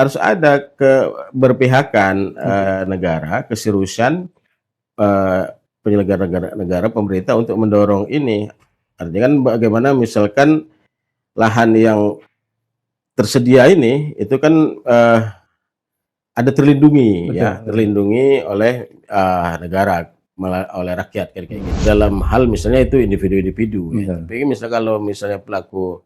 harus ada keberpihakan negara, keseriusan penyelenggara negara, pemerintah untuk mendorong ini. Artinya kan bagaimana misalkan lahan yang tersedia ini itu kan ada terlindungi. Betul, Ya, terlindungi oleh negara, oleh rakyat kayak gitu. Dalam hal misalnya itu individu-individu ya. Tapi misalnya kalau misalnya pelaku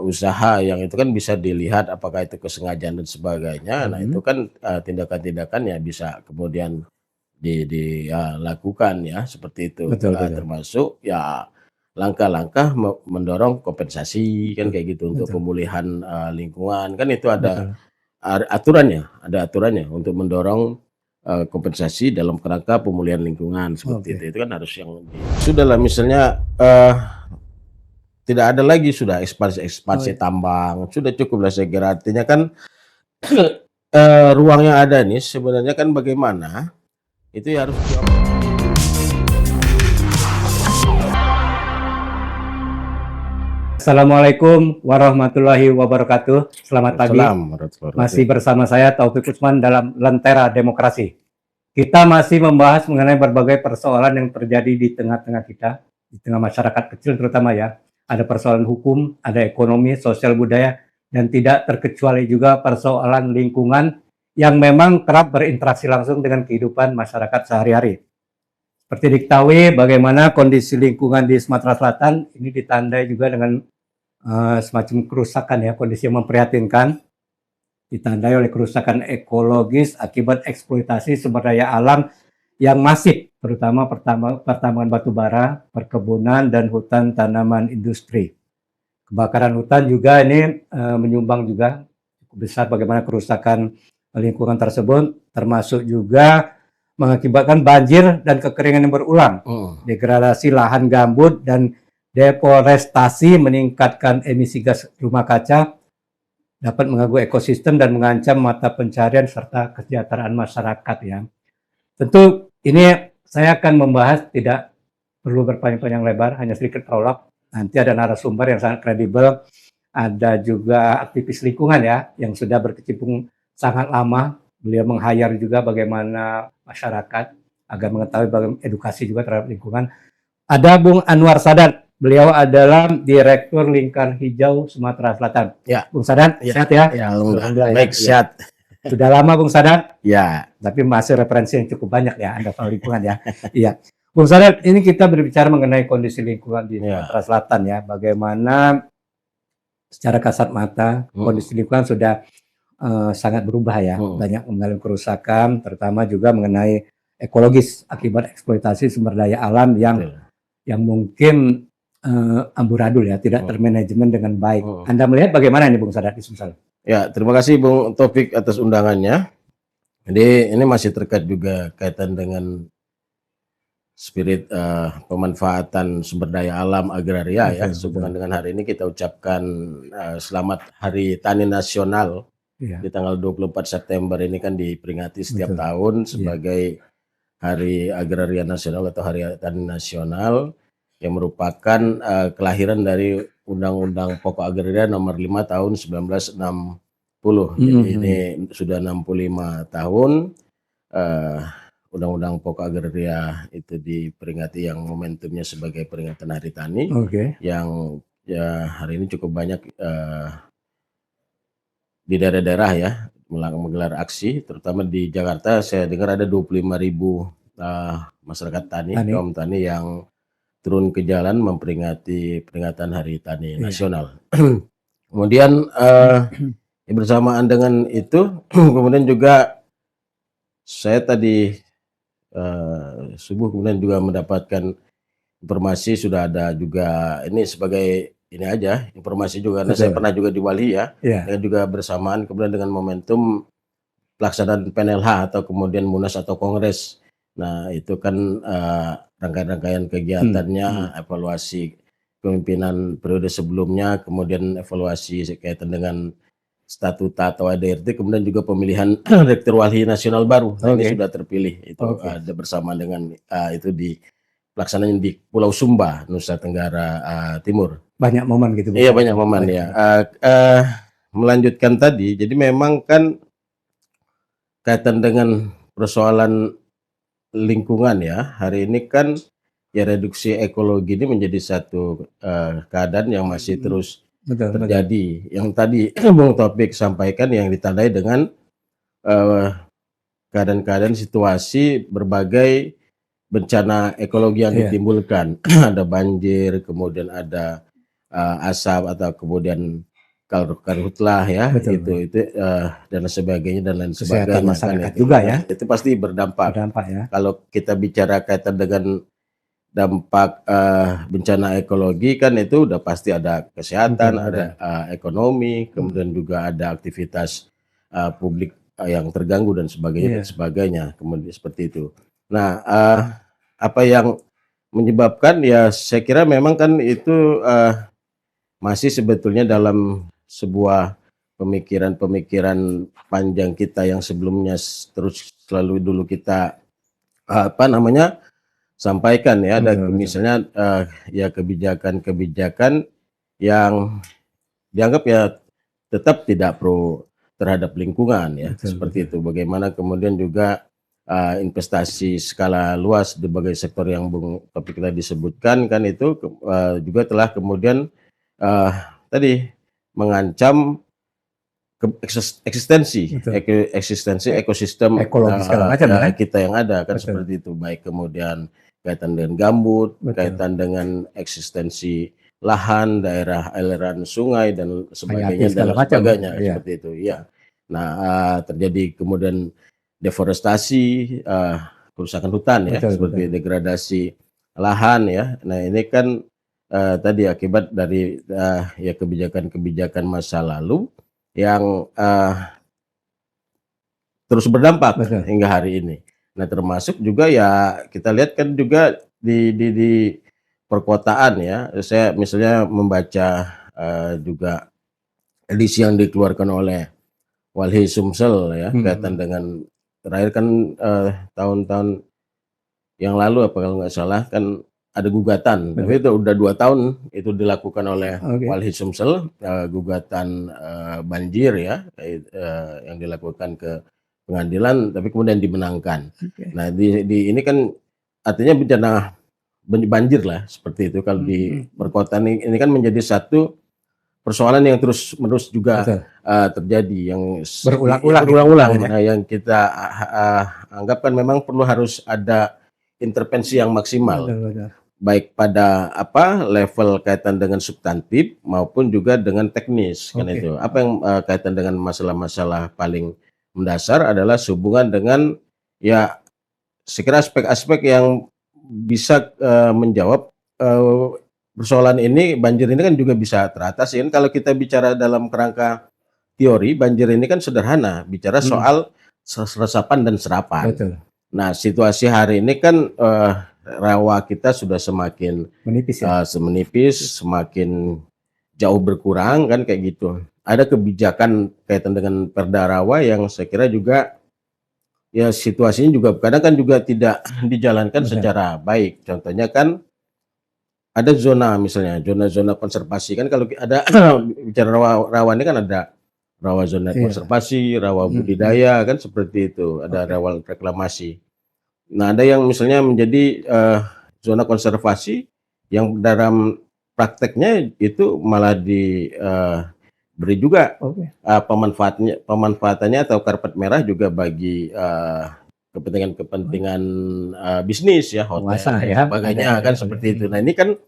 usaha yang itu kan bisa dilihat apakah itu kesengajaan dan sebagainya. Nah, itu kan tindakan-tindakan yang bisa kemudian dilakukan ya seperti itu. Betul. Termasuk ya langkah-langkah mendorong kompensasi kan kayak gitu untuk pemulihan lingkungan, kan itu ada aturannya untuk mendorong kompensasi dalam kerangka pemulihan lingkungan seperti itu kan harus yang sudahlah misalnya tidak ada lagi sudah ekspansi tambang, sudah cukup lah saya kira. Artinya kan ruang yang ada nih sebenarnya kan bagaimana itu ya harus Assalamualaikum warahmatullahi wabarakatuh. Selamat pagi. Masih bersama saya Taufik Usman dalam Lentera Demokrasi. Kita masih membahas mengenai berbagai persoalan yang terjadi di tengah-tengah kita, di tengah masyarakat kecil terutama ya. Ada persoalan hukum, ada ekonomi, sosial budaya, dan tidak terkecuali juga persoalan lingkungan yang memang kerap berinteraksi langsung dengan kehidupan masyarakat sehari-hari. Seperti diketahui bagaimana kondisi lingkungan di Sumatera Selatan ini ditandai juga dengan semacam kerusakan ya, kondisi yang memprihatinkan, ditandai oleh kerusakan ekologis akibat eksploitasi sumber daya alam yang masif, terutama pertambangan batu bara, perkebunan, dan hutan tanaman industri. Kebakaran hutan juga ini menyumbang juga cukup besar bagaimana kerusakan lingkungan tersebut, termasuk juga mengakibatkan banjir dan kekeringan yang berulang, degradasi lahan gambut dan deforestasi, meningkatkan emisi gas rumah kaca, dapat mengganggu ekosistem dan mengancam mata pencarian serta kesejahteraan masyarakat ya. Tentu ini saya akan membahas, tidak perlu berpanjang-panjang lebar, hanya sedikit prolog. Nanti ada narasumber yang sangat kredibel, ada juga aktivis lingkungan ya yang sudah berkecimpung sangat lama. Beliau meng-hire juga bagaimana masyarakat agar mengetahui bagaimana edukasi juga terhadap lingkungan. Ada Bung Anwar Sadat, beliau adalah Direktur Lingkar Hijau Sumatera Selatan. Ya. Bung Sadat, sehat ya? Ya, alhamdulillah. Baik, sehat. Sudah lama Bung Sadat? Ya. Tapi masih referensi yang cukup banyak ya Anda soal lingkungan ya. Iya. Bung Sadat, ini kita berbicara mengenai kondisi lingkungan di Sumatera Selatan ya. Bagaimana secara kasat mata kondisi lingkungan sudah sangat berubah ya, banyak mengalami kerusakan, terutama juga mengenai ekologis akibat eksploitasi sumber daya alam yang mungkin amburadul ya, tidak termanajemen dengan baik. Anda melihat bagaimana ini Bung Sadat di Sumsel? Ya, terima kasih Bung Taufik atas undangannya. Jadi ini masih terkait juga kaitan dengan spirit pemanfaatan sumber daya alam agraria ya. Sehubungan dengan hari ini kita ucapkan selamat Hari Tani Nasional. Di tanggal 24 September ini kan diperingati setiap tahun sebagai Hari Agraria Nasional atau Hari Tani Nasional yang merupakan kelahiran dari Undang-Undang Pokok Agraria Nomor 5 Tahun 1960. Jadi ini sudah 65 tahun Undang-Undang Pokok Agraria itu diperingati yang momentumnya sebagai peringatan Hari Tani yang ya hari ini cukup banyak di daerah-daerah ya menggelar aksi, terutama di Jakarta saya dengar ada 25.000 masyarakat tani, kaum tani yang turun ke jalan memperingati peringatan Hari Tani Nasional. Kemudian bersamaan dengan itu kemudian juga saya tadi subuh kemudian juga mendapatkan informasi sudah ada juga ini sebagai ini aja informasi juga karena saya pernah juga di Bali ya, dan juga bersamaan kemudian dengan momentum pelaksanaan PNLH atau kemudian Munas atau Kongres. Nah itu kan rangkaian-rangkaian kegiatannya, evaluasi kepemimpinan periode sebelumnya, kemudian evaluasi kaitan dengan statuta atau ADRT, kemudian juga pemilihan Rektor Wali Nasional baru. Nah, ini sudah terpilih itu ada bersama dengan itu di pelaksanaan di Pulau Sumba, Nusa Tenggara Timur. Banyak momen gitu. Iya banyak momen ya. melanjutkan tadi, jadi memang kan kaitan dengan persoalan lingkungan ya, hari ini kan ya reduksi ekologi ini menjadi satu keadaan yang masih terus Betul, betul. terjadi. Yang tadi Bung Taufik sampaikan yang ditandai dengan eh, keadaan-keadaan situasi berbagai bencana ekologi yang Iya. ditimbulkan. Ada banjir, kemudian ada asap atau kemudian karhutlah ya, Betul. itu dan sebagainya dan lain Kesehatan sebagainya kan masyarakat itu. juga Nah, ya, itu pasti berdampak. berdampak ya. Kalau kita bicara kaitan dengan dampak bencana ekologi kan itu udah pasti ada kesehatan, Betul, ada ekonomi, kemudian juga ada aktivitas publik yang terganggu dan Iya. sebagainya, kemudian seperti itu. Nah, apa yang menyebabkan ya saya kira memang kan itu masih sebetulnya dalam sebuah pemikiran-pemikiran panjang kita yang sebelumnya terus selalu dulu kita apa namanya sampaikan ya, ada Betul, betul. misalnya ya kebijakan-kebijakan yang dianggap ya tetap tidak pro terhadap lingkungan ya, Betul, seperti betul. itu. Bagaimana kemudian juga investasi skala luas di berbagai sektor yang Bung Topik tadi disebutkan kan itu juga telah kemudian eh, tadi mengancam eksistensi Betul. ekosistem Ekologi segala macam kan? kita yang ada kan, Betul. seperti itu, baik kemudian kaitan dengan gambut, Betul. kaitan dengan eksistensi lahan, daerah aliran sungai dan sebagainya segala macam, iya. seperti itu ya. Nah, terjadi kemudian deforestasi, kerusakan hutan ya, Betul, seperti betul. degradasi lahan ya. Nah, ini kan tadi akibat dari ya kebijakan-kebijakan masa lalu yang terus berdampak Betul. hingga hari ini. Nah, termasuk juga ya kita lihat kan juga di perkotaan ya. Saya misalnya membaca juga edisi yang dikeluarkan oleh Walhi Sumsel ya, kaitan dengan terakhir kan tahun-tahun yang lalu apa kalau nggak salah kan ada gugatan, Betul. tapi itu udah 2 tahun itu dilakukan oleh Oke. Walhi Sumsel, gugatan banjir ya, yang dilakukan ke pengadilan, tapi kemudian dimenangkan. Oke. Nah, di ini kan artinya bencana banjir lah seperti itu. Kalau di perkotaan ini kan menjadi satu persoalan yang terus-menerus juga Betul. terjadi yang Berulang-ulang ya. Nah, yang kita anggap kan memang perlu harus ada intervensi yang maksimal. Betul, betul. Baik pada apa level kaitan dengan substantif maupun juga dengan teknis kan Oke. itu. Apa yang kaitan dengan masalah-masalah paling mendasar adalah sehubungan dengan ya sekira aspek-aspek yang bisa menjawab persoalan ini, banjir ini kan juga bisa teratasi kan. Kalau kita bicara dalam kerangka teori, banjir ini kan sederhana, bicara soal resapan dan serapan. Betul. Nah, situasi hari ini kan rawa kita sudah semakin Menipis ya. menipis, semakin jauh berkurang kan kayak gitu. Ada kebijakan kaitan dengan Perda Rawa yang saya kira juga ya situasinya juga kadang kan juga tidak dijalankan Betul. secara baik. Contohnya kan ada zona misalnya, zona-zona konservasi kan kalau ada bicara rawa ini kan ada rawa zona Iya. konservasi, rawa budidaya kan seperti itu, ada rawa reklamasi. Nah, ada yang misalnya menjadi zona konservasi yang dalam prakteknya itu malah diberi juga pemanfaatannya atau karpet merah juga bagi kepentingan bisnis ya, hotel dan sebagainya kan seperti itu. Nah, ini kan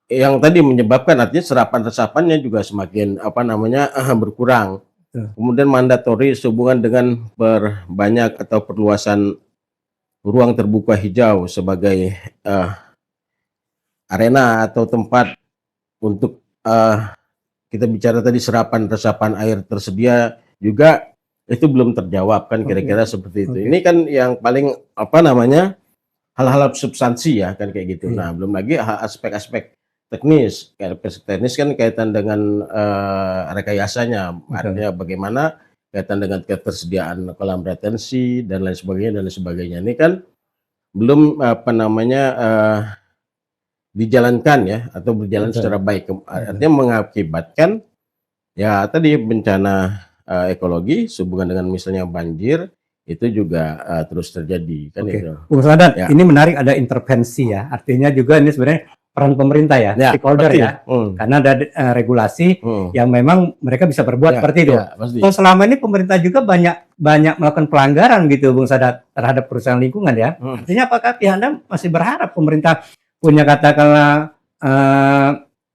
yang tadi menyebabkan artinya serapan-resapannya juga semakin apa namanya berkurang. Kemudian mandatori sehubungan dengan perbanyak atau perluasan ruang terbuka hijau sebagai arena atau tempat untuk kita bicara tadi serapan resapan air tersedia juga itu belum terjawab kan kira-kira seperti itu. Ini kan yang paling apa namanya hal-hal substansi ya kan kayak gitu. Nah, belum lagi aspek-aspek teknis. Teknis kan kaitan dengan rekayasanya, artinya bagaimana kaitan dengan ketersediaan kolam retensi dan lain sebagainya. Ini kan belum apa namanya dijalankan ya atau berjalan secara baik. Artinya mengakibatkan Ya tadi bencana ekologi sehubungan dengan misalnya banjir itu juga terus terjadi kan Oke, itu. Bung Sadan, Ya. ini menarik ada intervensi ya. Artinya juga ini sebenarnya peran pemerintah ya, stakeholder pasti. ya. Karena ada regulasi yang memang mereka bisa berbuat seperti itu. Pasti. So selama ini pemerintah juga banyak melakukan pelanggaran gitu, Bung Sadan, terhadap perusahaan lingkungan ya. Artinya apakah pihak Anda masih berharap pemerintah punya katakanlah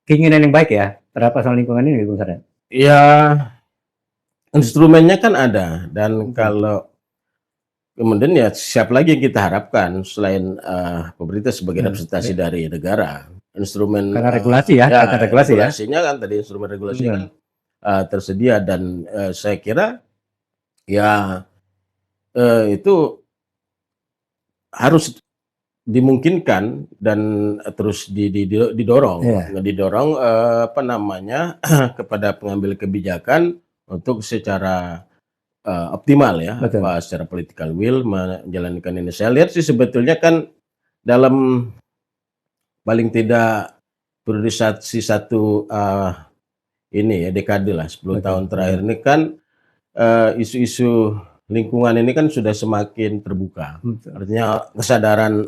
keinginan yang baik ya terhadap perusahaan lingkungan ini, Bung Sadan? Ya, instrumennya kan ada dan kalau kemudian ya siapa lagi yang kita harapkan selain pemerintah sebagai representasi dari negara, instrumen karena regulasi ya, regulasinya kan tadi instrumen regulasi kan tersedia dan saya kira ya itu harus dimungkinkan dan terus didorong apa namanya kepada pengambil kebijakan untuk secara optimal ya, secara political will menjalankan ini. Saya lihat sih sebetulnya kan dalam paling tidak priorisasi satu ini ya dekade lah 10 tahun terakhir ini kan isu-isu lingkungan ini kan sudah semakin terbuka. Artinya kesadaran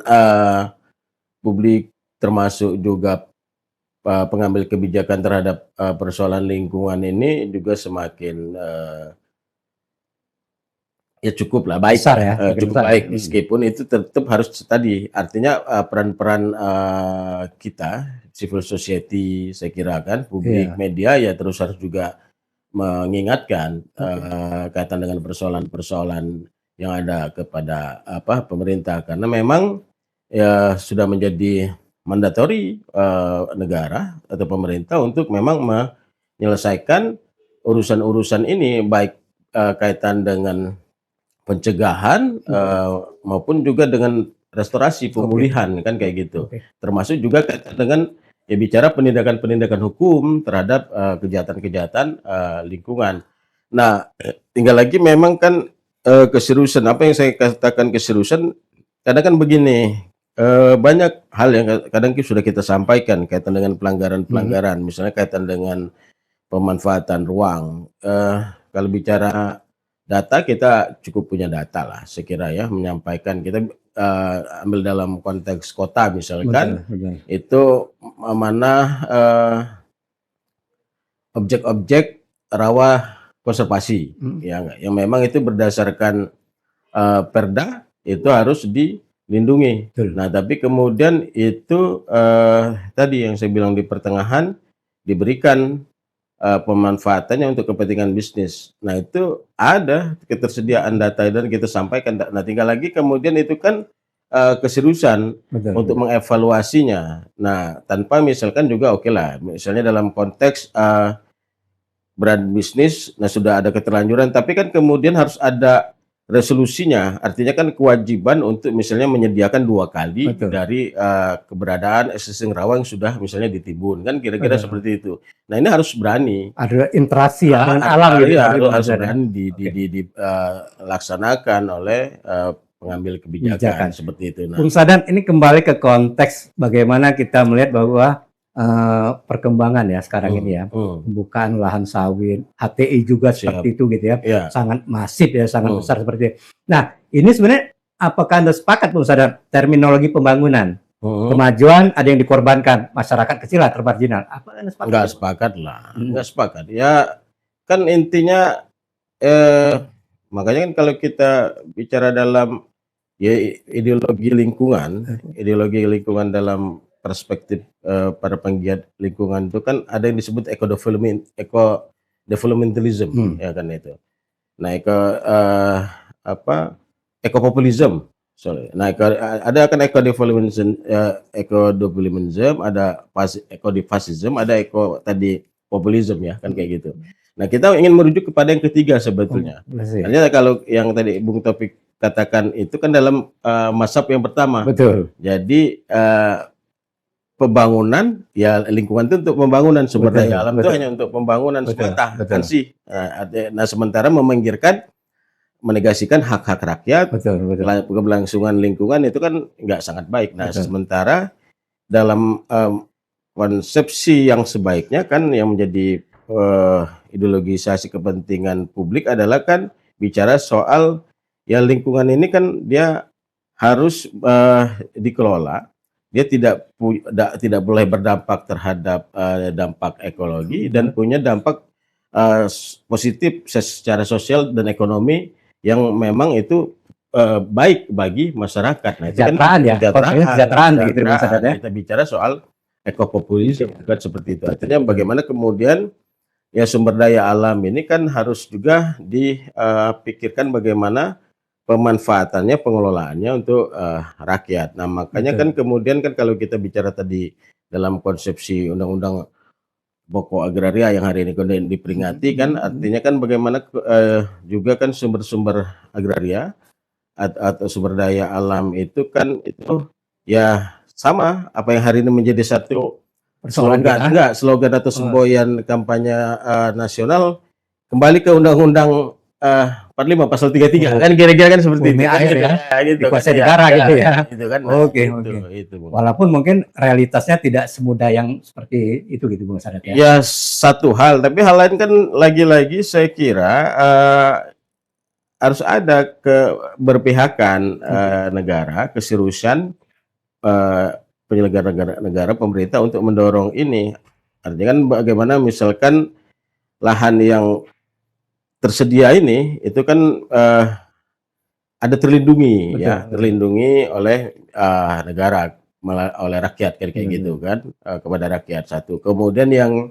publik termasuk juga pengambil kebijakan terhadap persoalan lingkungan ini juga semakin ya cukup lah baik, cukup baik meskipun itu tetap harus tadi artinya peran-peran kita civil society saya kira kan publik media ya terus harus juga mengingatkan kaitan dengan persoalan-persoalan yang ada kepada pemerintah karena memang ya sudah menjadi mandatori negara atau pemerintah untuk memang menyelesaikan urusan-urusan ini baik kaitan dengan pencegahan maupun juga dengan restorasi pemulihan kan kayak gitu. Termasuk juga kaitan dengan ya bicara penindakan-penindakan hukum terhadap kejahatan-kejahatan lingkungan. Nah, tinggal lagi memang kan keseriusan apa yang saya katakan keseriusan kadang kan begini banyak hal yang kadang sudah kita sampaikan kaitan dengan pelanggaran-pelanggaran misalnya kaitan dengan pemanfaatan ruang. Kalau bicara data kita cukup punya data lah sekira ya menyampaikan kita ambil dalam konteks kota misalkan itu mana objek-objek rawa konservasi yang memang itu berdasarkan perda itu harus dilindungi. Nah tapi kemudian itu tadi yang saya bilang di pertengahan diberikan pemanfaatannya untuk kepentingan bisnis. Nah itu ada ketersediaan data dan kita sampaikan. Nah tinggal lagi kemudian itu kan keseriusan untuk mengevaluasinya. Nah tanpa misalkan juga oke lah, misalnya dalam konteks brand bisnis, nah sudah ada keterlanjuran, tapi kan kemudian harus ada resolusinya, artinya kan kewajiban untuk misalnya menyediakan 2 kali dari keberadaan existing rawa yang sudah misalnya ditimbun kan kira-kira seperti itu. Nah ini harus berani. Ada interaksi ya dengan alam harus berani dilaksanakan oleh pengambil kebijakan seperti itu. Bung Sadan, ini kembali ke konteks bagaimana kita melihat bahwa perkembangan ya sekarang ini ya, pembukaan lahan sawit, HTI juga seperti itu gitu ya, sangat masif ya, sangat besar seperti itu. Nah, ini sebenarnya apakah Anda sepakat Bung Sadan terminologi pembangunan? Kemajuan ada yang dikorbankan, masyarakat kecil lah termarginal. Apa Anda sepakat? Enggak sepakat lah, enggak sepakat. Ya kan intinya makanya kan kalau kita bicara dalam ya ideologi lingkungan dalam perspektif para penggiat lingkungan itu kan ada yang disebut eco-developmentalism ya kan itu. Nah, ekopopulisme. Nah, ada kan eco-developmentalism, ada eco-fascism, ada populisme ya kan kayak gitu. Nah, kita ingin merujuk kepada yang ketiga sebetulnya. Artinya kalau yang tadi Bung Taufik katakan itu kan dalam mazhab yang pertama. Jadi pembangunan ya lingkungan itu untuk pembangunan sumber daya alam itu hanya untuk pembangunan semata kan sih. Nah sementara menegasikan hak-hak rakyat, keberlangsungan lingkungan itu kan nggak sangat baik. Nah sementara dalam konsepsi yang sebaiknya kan yang menjadi ideologisasi kepentingan publik adalah kan bicara soal ya lingkungan ini kan dia harus dikelola. Dia tidak boleh berdampak terhadap dampak ekologi dan punya dampak positif secara sosial dan ekonomi yang memang itu baik bagi masyarakat. Nah, itu kan kesejahteraan gitu ya. Kita bicara soal ekopopulisme kan seperti itu. Artinya bagaimana kemudian ya sumber daya alam ini kan harus juga dipikirkan bagaimana pemanfaatannya, pengelolaannya untuk rakyat. Nah, makanya kan kemudian kan kalau kita bicara tadi dalam konsepsi undang-undang pokok agraria yang hari ini kemudian diperingati kan artinya kan bagaimana juga kan sumber-sumber agraria atau sumber daya alam itu kan itu ya sama apa yang hari ini menjadi satu slogan atau semboyan kampanye nasional kembali ke undang-undang 45 pasal 33 kan kira-kira kan seperti itu kan gitu kuasa negara gitu ya. Gitu kan. Oke. Walaupun mungkin realitasnya tidak semudah yang seperti itu gitu Bung Sadat ya. Ya satu hal, tapi hal lain kan lagi-lagi saya kira harus ada keberpihakan negara, keseriusan penyelenggara negara pemerintah untuk mendorong ini. Artinya kan bagaimana misalkan lahan yang tersedia ini itu kan ada terlindungi. Betul. Ya terlindungi oleh negara, oleh rakyat kayak gitu kan, kepada rakyat satu. Kemudian yang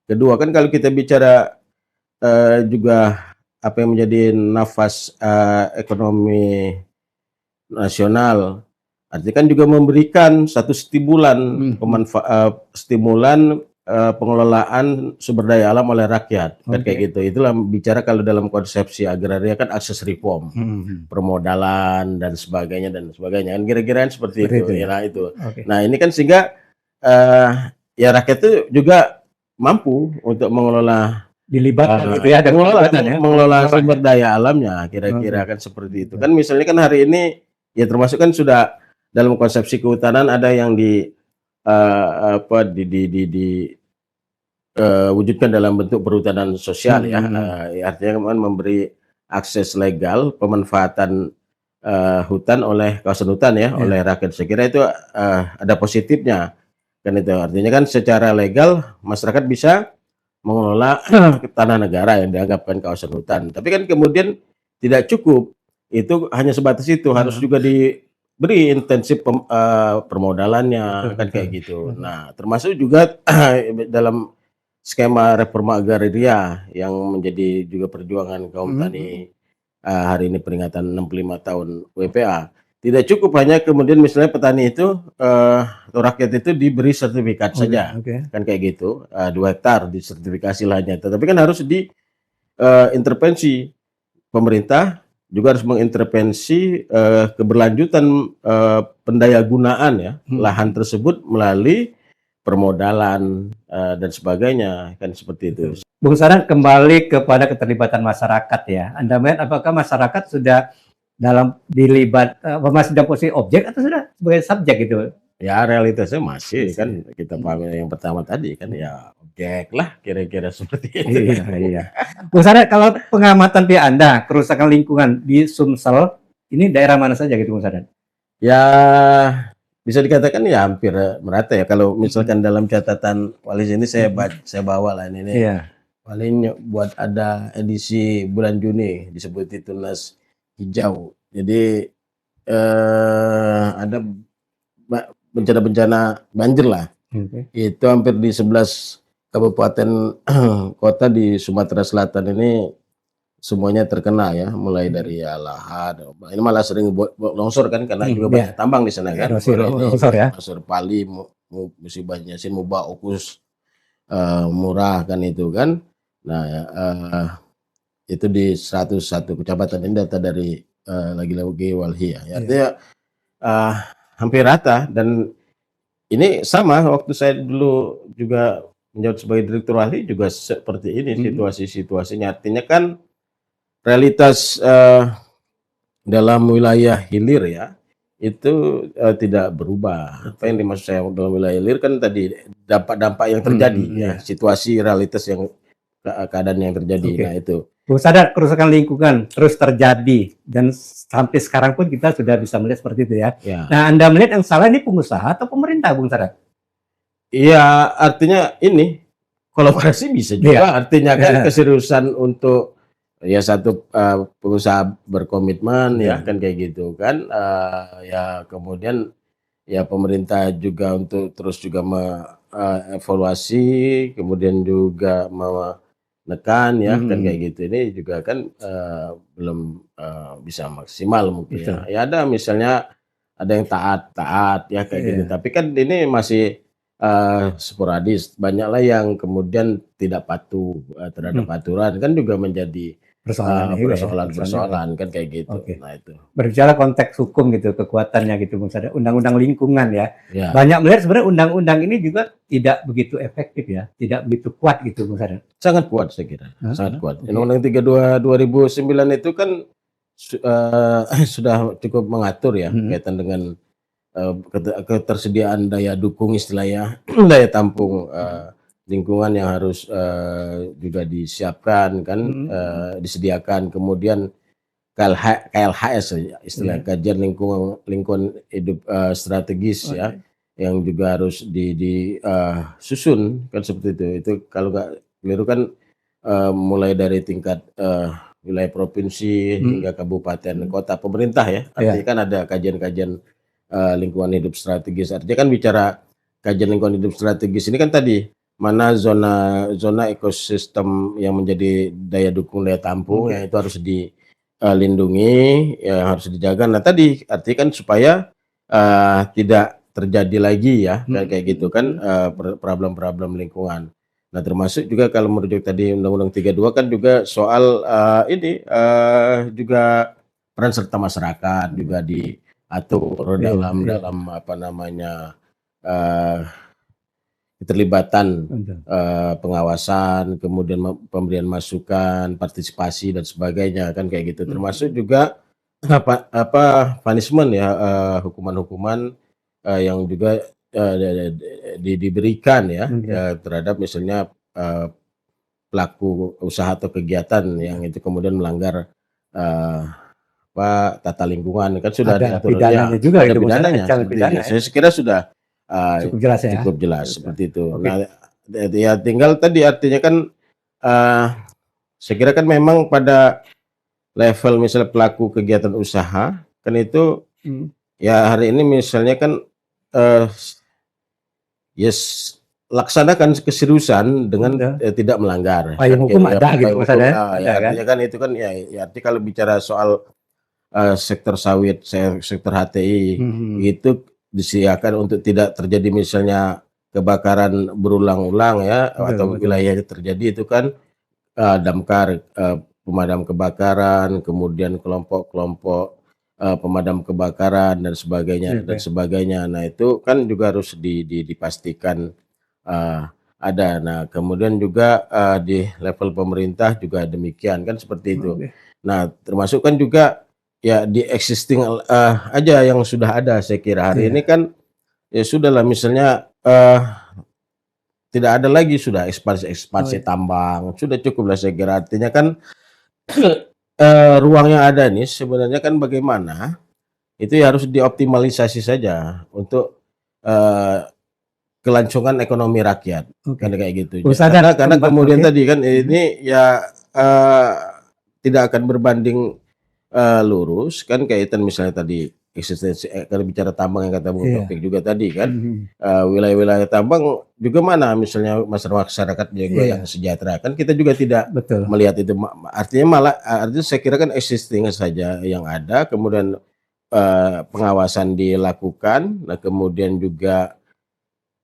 kedua kan kalau kita bicara juga apa yang menjadi nafas ekonomi nasional, artinya kan juga memberikan satu stimulan stimulan pengelolaan sumber daya alam oleh rakyat kan kayak gitu. Itulah bicara kalau dalam konsepsi agraria kan akses reform, permodalan dan sebagainya kan kira-kira seperti itu. Ya, nah itu. Nah ini kan sehingga ya rakyat itu juga mampu untuk mengelola dilibatkan gitu ya dan mengelola sumber daya alamnya kira-kira kan seperti itu. Kan misalnya kan hari ini ya termasuk kan sudah dalam konsepsi kehutanan ada yang wujudkan dalam bentuk perhutanan sosial ya. Artinya kan memberi akses legal pemanfaatan hutan oleh kawasan hutan ya oleh rakyat. Saya kira itu ada positifnya kan itu. Artinya kan secara legal masyarakat bisa mengelola tanah negara yang dianggapkan kawasan hutan. Tapi kan kemudian tidak cukup. Itu hanya sebatas itu, harus juga diberi intensif permodalannya kan kayak gitu. Nah, termasuk juga dalam skema reforma agraria yang menjadi juga perjuangan kaum tani hari ini peringatan 65 tahun WPA. Tidak cukup hanya kemudian misalnya petani itu atau rakyat itu diberi sertifikat saja, kan kayak gitu, 2 hektar disertifikasi lahannya. Tetapi kan harus diintervensi pemerintah juga harus mengintervensi keberlanjutan pendayagunaan ya lahan tersebut melalui permodalan dan sebagainya kan seperti itu. Bung Sadat, kembali kepada keterlibatan masyarakat ya. Anda melihat apakah masyarakat sudah masih dalam posisi objek atau sudah sebagai subjek gitu? Ya realitasnya masih kan kita pahami yang pertama tadi kan ya objek lah kira-kira seperti itu. Iya. Bung Sadat, kalau pengamatan pihak Anda kerusakan lingkungan di Sumsel ini daerah mana saja gitu Bung Sadat? Ya bisa dikatakan ya hampir merata ya. Kalau misalkan dalam catatan Wali ini saya bawa lah ini. Paling buat ada edisi bulan Juni disebut Tunas Hijau. Jadi ada bencana banjir lah. Itu hampir di 11 kabupaten kota di Sumatera Selatan ini semuanya terkena ya, mulai dari lahan. Ini malah sering longsor kan karena juga banyak tambang di sana kan. Longsor ya. Longsor Pali, musibah Yasin, Muba, Ukus, Murah kan itu kan. Nah, itu di 101 kecamatan ini data dari lagi-lagi Walhi ya. Artinya hampir rata dan ini sama waktu saya dulu juga menjabat sebagai direktur Walhi juga seperti ini situasi-situasinya. Artinya kan realitas dalam wilayah hilir ya itu tidak berubah. Apa yang dimaksud saya dalam wilayah hilir kan tadi dampak-dampak yang terjadi ya, situasi realitas yang keadaan yang terjadi. Nah itu. Bu Sadar, kerusakan lingkungan terus terjadi dan sampai sekarang pun kita sudah bisa melihat seperti itu ya. Nah, Anda melihat yang salah ini pengusaha atau pemerintah, Bung Sadar? Iya, artinya ini kolaborasi bisa juga. Artinya kan keseriusan untuk ya satu pengusaha berkomitmen ya kan kayak gitu kan. Ya kemudian ya pemerintah juga untuk terus juga evaluasi, kemudian juga menekan ya kan kayak gitu. Ini juga kan belum bisa maksimal mungkin ya. Ya ada misalnya ada yang taat ya kayak gitu. Tapi kan ini masih sporadis. Banyaklah yang kemudian tidak patuh terhadap aturan, kan juga menjadi persoalan kan kayak gitu. Nah itu. Berbicara konteks hukum gitu, kekuatannya gitu, Bung Sadar, undang-undang lingkungan ya. Banyak melihat sebenarnya undang-undang ini juga tidak begitu efektif ya, tidak begitu kuat gitu, Bung Sadar. Sangat kuat saya kira, sangat kuat. Undang-Undang 32 2009 itu kan sudah cukup mengatur ya kaitan dengan ketersediaan daya dukung istilahnya, daya tampung lingkungan yang harus juga disiapkan kan, disediakan. Kemudian KLHS istilah kajian lingkungan hidup strategis ya, yang juga harus disusun kan seperti itu. Itu kalau nggak keliru kan mulai dari tingkat wilayah provinsi hingga kabupaten kota pemerintah ya. Artinya kan ada kajian-kajian lingkungan hidup strategis. Artinya kan bicara kajian lingkungan hidup strategis ini kan tadi mana zona ekosistem yang menjadi daya dukung daya tampung yang itu harus dilindungi, yang harus dijaga. Nah tadi artinya kan supaya tidak terjadi lagi ya kayak gitu kan problem-problem lingkungan. Nah termasuk juga kalau merujuk tadi Undang-Undang 32 kan juga soal ini juga peran serta masyarakat juga diatur dalam apa namanya keterlibatan pengawasan, kemudian pemberian masukan, partisipasi dan sebagainya kan kayak gitu. Termasuk juga apa punishment ya, hukuman-hukuman yang juga diberikan ya terhadap misalnya pelaku usaha atau kegiatan yang itu kemudian melanggar tata lingkungan kan sudah ada diatur pidananya juga, ada pidananya. Saya kira sudah cukup jelas ya. Cukup jelas seperti itu. Nah, ya tinggal tadi artinya kan saya kira kan memang pada level misalnya pelaku kegiatan usaha kan itu ya hari ini misalnya kan laksanakan keseriusan dengan tidak melanggar. Payung hukum ada gitu maksudnya. Artinya kan itu kan ya artinya kalau bicara soal sektor sawit, sektor HTI itu disediakan untuk tidak terjadi misalnya kebakaran berulang-ulang ya atau wilayahnya terjadi itu kan damkar, pemadam kebakaran, kemudian kelompok-kelompok pemadam kebakaran dan sebagainya. Nah itu kan juga harus dipastikan ada. Nah kemudian juga di level pemerintah juga demikian kan seperti itu. Nah termasuk kan juga ya di existing aja yang sudah ada. Saya kira hari ini kan ya sudahlah misalnya tidak ada lagi sudah ekspansi tambang, sudah cukup lah saya kira. Artinya kan ruang yang ada nih sebenarnya kan bagaimana itu ya harus dioptimalisasi saja untuk kelancaran ekonomi rakyat kan kayak gitu. Karena kemudian tadi kan ini ya tidak akan berbanding lurus kan kaitan misalnya tadi eksistensi kalau bicara tambang yang kata Bung Taufik juga tadi kan wilayah-wilayah tambang juga mana misalnya masyarakat juga yang sejahtera kan kita juga tidak melihat itu, artinya malah artinya saya kira kan existing saja yang ada, kemudian pengawasan dilakukan. Nah kemudian juga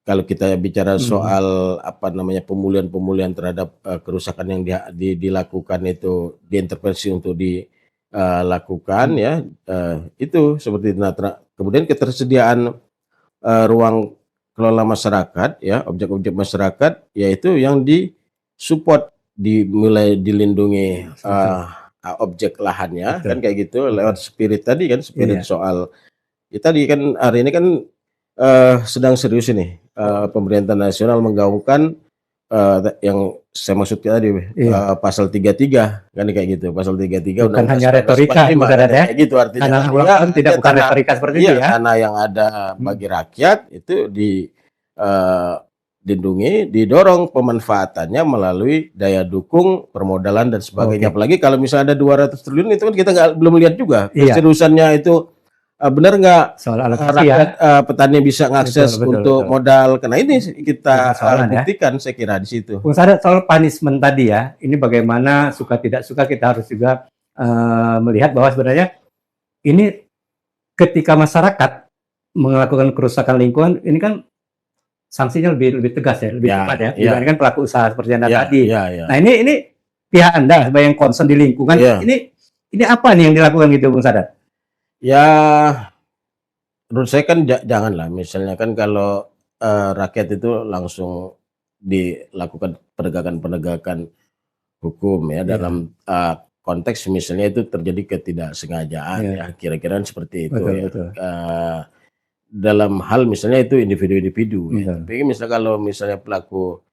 kalau kita bicara soal apa namanya pemulihan terhadap kerusakan yang dilakukan itu diintervensi untuk lakukan ya itu seperti itu. Nah, kemudian ketersediaan ruang kelola masyarakat ya objek-objek masyarakat yaitu yang disupport mulai dilindungi objek lahannya kan kayak gitu lewat spirit tadi kan spirit soal ya tadi kan hari ini kan sedang serius ini pemerintah nasional menggaungkan yang saya maksud tadi pasal 33 kan kayak gitu, pasal 33 bukan hanya retorika kayak gitu artinya. Tanah ulang tidak bukan retorika seperti itu ya. Tanah yang ada bagi rakyat itu dilindungi, didorong pemanfaatannya melalui daya dukung, permodalan dan sebagainya. Apalagi kalau misalnya ada 200 triliun itu kan kita belum lihat juga keseriusannya itu benar nggak rakyat petani bisa mengakses untuk modal. Karena ini kita buktikan saya kira di situ. Bung Sadat, soal punishment tadi ya, ini bagaimana suka tidak suka kita harus juga melihat bahwa sebenarnya ini ketika masyarakat melakukan kerusakan lingkungan, ini kan sanksinya lebih tegas ya, lebih cepat ya, dibandingkan pelaku usaha seperti Anda tadi. Nah ini pihak Anda sebagai yang concern di lingkungan, ini apa nih yang dilakukan gitu Bung Sadat? Ya, menurut saya kan janganlah, misalnya kan kalau rakyat itu langsung dilakukan penegakan hukum ya dalam konteks misalnya itu terjadi ketidaksengajaan ya kira-kira seperti itu betul. Dalam hal misalnya itu individu-individu tapi misalnya kalau misalnya pelaku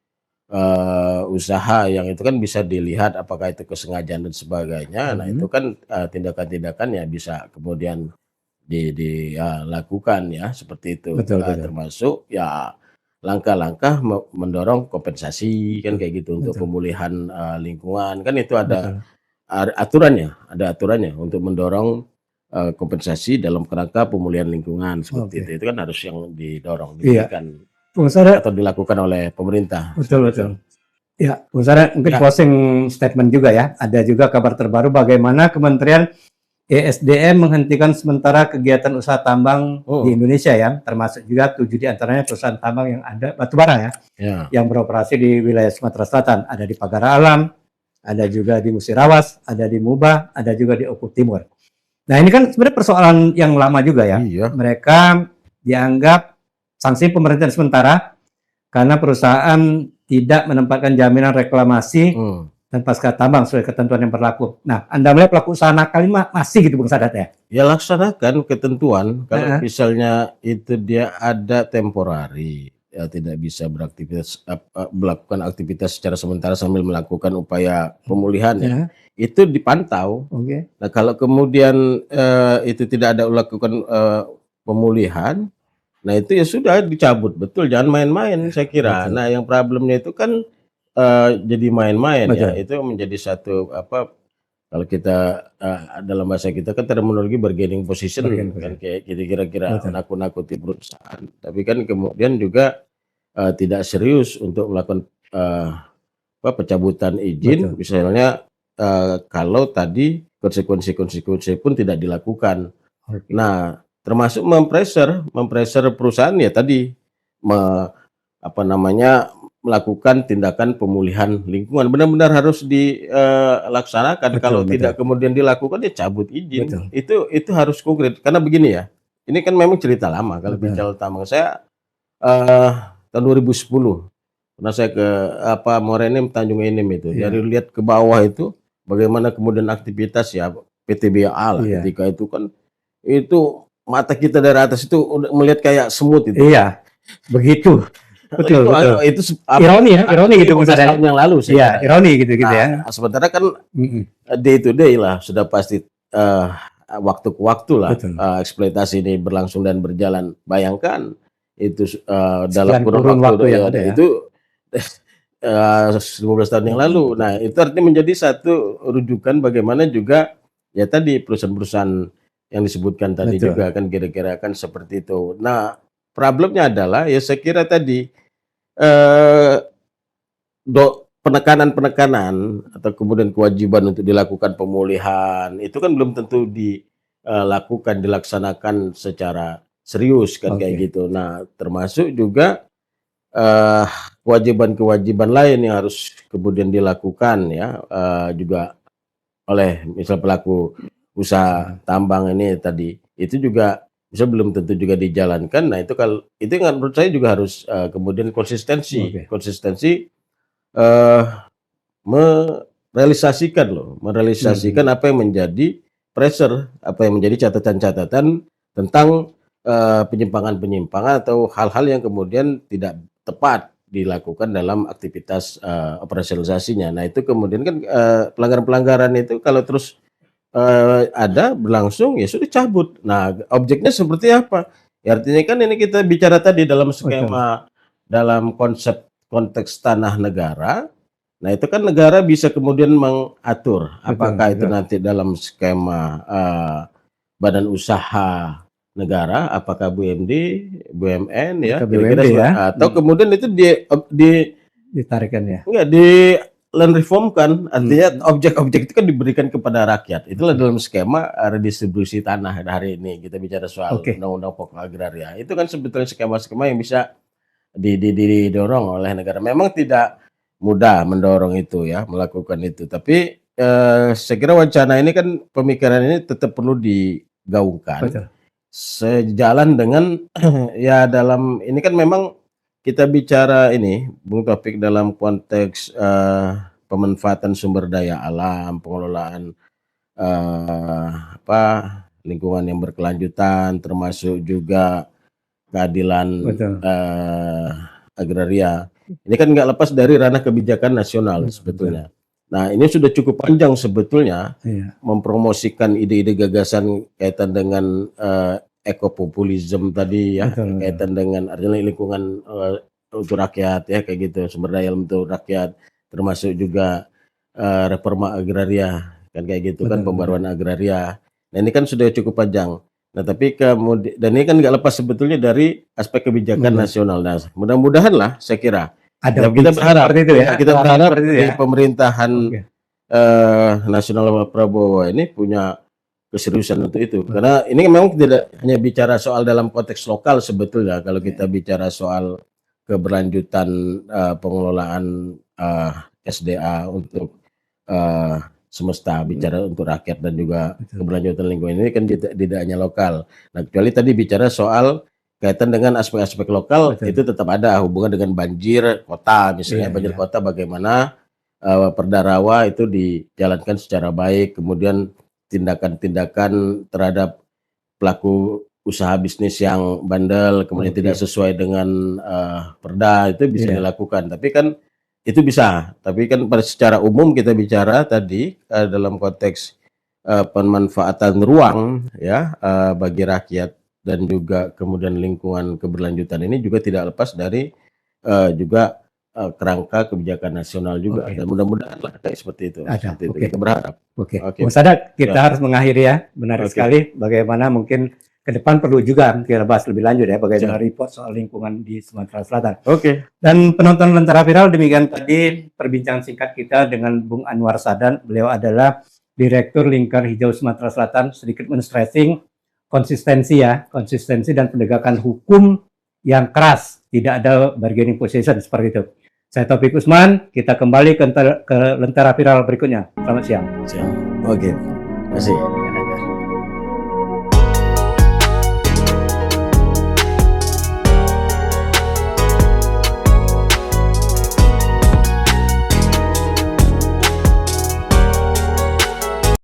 usaha yang itu kan bisa dilihat apakah itu kesengajaan dan sebagainya. Nah itu kan tindakan-tindakan yang bisa kemudian dilakukan ya seperti itu. Termasuk ya langkah-langkah mendorong kompensasi kan kayak gitu untuk pemulihan lingkungan kan itu ada aturannya untuk mendorong kompensasi dalam kerangka pemulihan lingkungan seperti itu kan harus yang didorong diberikan atau dilakukan oleh pemerintah. Betul. Ya, Bung Sadat mungkin closing statement juga ya. Ada juga kabar terbaru bagaimana Kementerian ESDM menghentikan sementara kegiatan usaha tambang di Indonesia ya, termasuk juga 7 diantaranya perusahaan tambang yang ada batubara ya, yang beroperasi di wilayah Sumatera Selatan. Ada di Pagar Alam, ada juga di Musirawas, ada di Mubah, ada juga di Oku Timur. Nah ini kan sebenarnya persoalan yang lama juga ya. Mereka dianggap sanksi pemberhentian sementara karena perusahaan tidak menempatkan jaminan reklamasi dan pasca tambang sesuai ketentuan yang berlaku. Nah, Anda melihat pelaku usaha nakal masih gitu Bung Sadat ya? Ya laksanakan ketentuan. Kalau misalnya itu dia ada temporari, ya tidak bisa beraktivitas melakukan aktivitas secara sementara sambil melakukan upaya pemulihan ya. Itu dipantau. Nah kalau kemudian itu tidak ada lakukan pemulihan, nah itu ya sudah dicabut, betul, jangan main-main saya kira. Nah yang problemnya itu kan jadi main-main ya, itu menjadi satu kalau kita dalam bahasa kita kan terminologi bargaining position kan kayak kira-kira nakut-nakuti perusahaan, tapi kan kemudian juga tidak serius untuk melakukan pencabutan izin misalnya. Kalau tadi konsekuensi pun tidak dilakukan. Nah, termasuk mempressure perusahaan ya tadi melakukan tindakan pemulihan lingkungan. Benar-benar harus dilaksanakan. Kalau tidak kemudian dilakukan ya cabut izin. Itu harus konkret. Karena begini ya. Ini kan memang cerita lama kalau bicara tambang. Saya tahun 2010 pernah saya ke Morenim Tanjung Enim itu. Dari lihat ke bawah itu bagaimana kemudian aktivitas ya PTBA lah ketika itu kan itu mata kita dari atas itu udah melihat kayak semut itu. Iya, begitu. Betul. Itu ironi gitu Bung Sadat. Tahun yang lalu sih. Iya, ironi gitu ya. Sementara kan day to day lah sudah pasti waktu ke waktu lah eksploitasi ini berlangsung dan berjalan. Bayangkan itu dalam kurun waktu ya, itu 15 tahun yang lalu. Nah, itu artinya menjadi satu rujukan bagaimana juga ya tadi perusahaan-perusahaan yang disebutkan tadi juga kan kira-kira kan seperti itu. Nah, problemnya adalah ya saya kira tadi penekanan atau kemudian kewajiban untuk dilakukan pemulihan itu kan belum tentu dilaksanakan secara serius kan kayak gitu. Nah, termasuk juga kewajiban-kewajiban lain yang harus kemudian dilakukan ya juga oleh misal pelaku usaha tambang ini tadi itu juga bisa belum tentu juga dijalankan. Nah itu kalau itu kan menurut saya juga harus kemudian konsistensi merealisasikan apa yang menjadi pressure, apa yang menjadi catatan-catatan tentang penyimpangan-penyimpangan atau hal-hal yang kemudian tidak tepat dilakukan dalam aktivitas operasionalisasinya. Nah itu kemudian kan pelanggaran-pelanggaran itu kalau terus ada berlangsung ya sudah cabut. Nah objeknya seperti apa? Ya, artinya kan ini kita bicara tadi dalam skema dalam konteks tanah negara. Nah itu kan negara bisa kemudian mengatur apakah itu nanti dalam skema badan usaha negara, apakah BUMD, BUMN ya, BUMD ya, atau kemudian itu ditarikan ya? Enggak, di land reform kan, artinya objek-objek itu kan diberikan kepada rakyat. Itulah dalam skema redistribusi tanah hari ini kita bicara soal undang-undang pokok agraria. Itu kan sebetulnya skema-skema yang bisa didorong oleh negara. Memang tidak mudah mendorong itu ya, melakukan itu. Tapi saya kira wacana ini kan pemikiran ini tetap perlu digaungkan. Betul. Sejalan dengan ya dalam ini kan memang kita bicara ini Bung Taufik dalam konteks pemanfaatan sumber daya alam, pengelolaan lingkungan yang berkelanjutan, termasuk juga keadilan agraria. Ini kan nggak lepas dari ranah kebijakan nasional sebetulnya. Nah ini sudah cukup panjang sebetulnya mempromosikan ide-ide gagasan kaitan dengan ekopopulisme tadi ya, kaitan dengan artinya lingkungan untuk rakyat ya kayak gitu, sumber daya untuk rakyat, termasuk juga reforma agraria kan kayak gitu kan, pembaruan agraria. Nah ini kan sudah cukup panjang. Nah tapi kemudian dan ini kan nggak lepas sebetulnya dari aspek kebijakan nasional. Nah mudah-mudahan lah saya kira ada kita berharap itu ya, kita berharap di pemerintahan nasional Pak Prabowo ini punya keseriusan untuk itu, karena ini memang tidak hanya bicara soal dalam konteks lokal sebetulnya. Kalau kita bicara soal keberlanjutan pengelolaan SDA untuk semesta, bicara untuk rakyat dan juga keberlanjutan lingkungan ini kan tidak hanya lokal. Nah kecuali tadi bicara soal kaitan dengan aspek-aspek lokal, itu tetap ada hubungan dengan banjir kota misalnya, banjir kota bagaimana Perda Rawa itu dijalankan secara baik, kemudian tindakan-tindakan terhadap pelaku usaha bisnis yang bandel, kemudian tidak sesuai dengan perda itu bisa dilakukan. Tapi kan itu bisa, tapi kan secara umum kita bicara tadi dalam konteks pemanfaatan ruang ya bagi rakyat dan juga kemudian lingkungan keberlanjutan ini juga tidak lepas dari juga kerangka kebijakan nasional juga, dan mudah-mudahan kayak seperti itu. Seperti itu. Kita berharap. Bung Sadat, kita harus mengakhiri ya. Benar sekali. Bagaimana mungkin ke depan perlu juga kita bahas lebih lanjut ya bagaimana report soal lingkungan di Sumatera Selatan. Dan penonton Lentera Viral, demikian tadi perbincangan singkat kita dengan Bung Anwar Sadat. Beliau adalah Direktur Lingkar Hijau Sumatera Selatan. Sedikit men-stressing konsistensi dan penegakan hukum yang keras, tidak ada bargaining position seperti itu. Saya Taufik Usman, kita kembali ke Lentera Viral berikutnya. Selamat siang. Terima kasih.